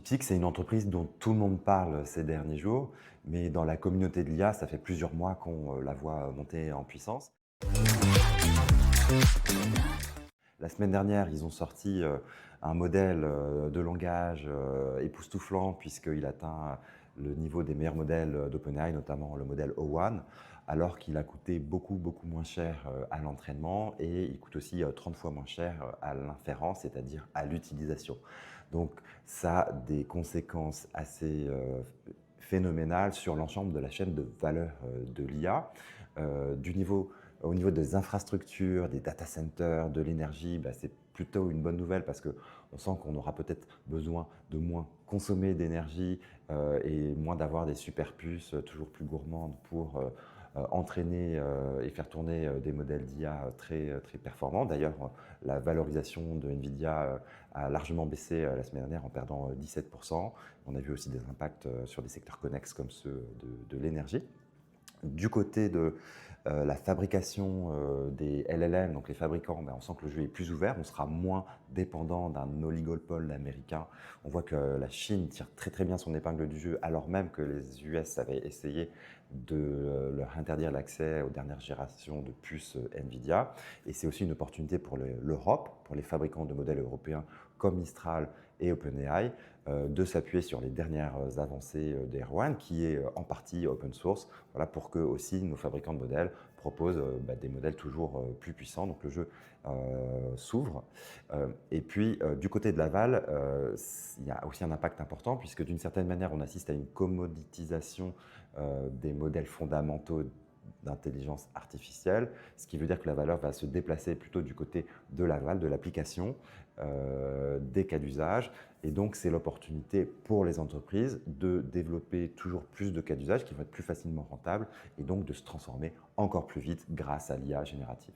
DeepSeek, c'est une entreprise dont tout le monde parle ces derniers jours, mais dans la communauté de l'IA, ça fait plusieurs mois qu'on la voit monter en puissance. La semaine dernière, ils ont sorti un modèle de langage époustouflant puisqu'il atteint le niveau des meilleurs modèles d'OpenAI, notamment le modèle O1, alors qu'il a coûté beaucoup, beaucoup moins cher à l'entraînement et il coûte aussi 30 fois moins cher à l'inférence, c'est-à-dire à l'utilisation. Donc, ça a des conséquences assez phénoménales sur l'ensemble de la chaîne de valeur de l'IA. Au niveau des infrastructures, des data centers, de l'énergie, c'est plutôt une bonne nouvelle parce qu'on sent qu'on aura peut-être besoin de moins consommer d'énergie et moins d'avoir des super puces toujours plus gourmandes pour entraîner et faire tourner des modèles d'IA très, très performants. D'ailleurs, la valorisation de NVIDIA a largement baissé la semaine dernière en perdant 17%. On a vu aussi des impacts sur des secteurs connexes comme ceux de l'énergie. Du côté de la fabrication des LLM, donc les fabricants, on sent que le jeu est plus ouvert, on sera moins dépendant d'un oligopole américain. On voit que la Chine tire très très bien son épingle du jeu, alors même que les US avaient essayé de leur interdire l'accès aux dernières générations de puces NVIDIA. Et c'est aussi une opportunité pour l'Europe, pour les fabricants de modèles européens comme Mistral et OpenAI, de s'appuyer sur les dernières avancées d'Erwan, qui est en partie open source, voilà, pour que aussi nos fabricants de modèles proposent des modèles toujours plus puissants. Donc le jeu s'ouvre. Et puis du côté de l'aval, il y a aussi un impact important, puisque d'une certaine manière, on assiste à une commoditisation des modèles fondamentaux d'intelligence artificielle, ce qui veut dire que la valeur va se déplacer plutôt du côté de l'aval, de l'application, des cas d'usage. Et donc, c'est l'opportunité pour les entreprises de développer toujours plus de cas d'usage qui vont être plus facilement rentables et donc de se transformer encore plus vite grâce à l'IA générative.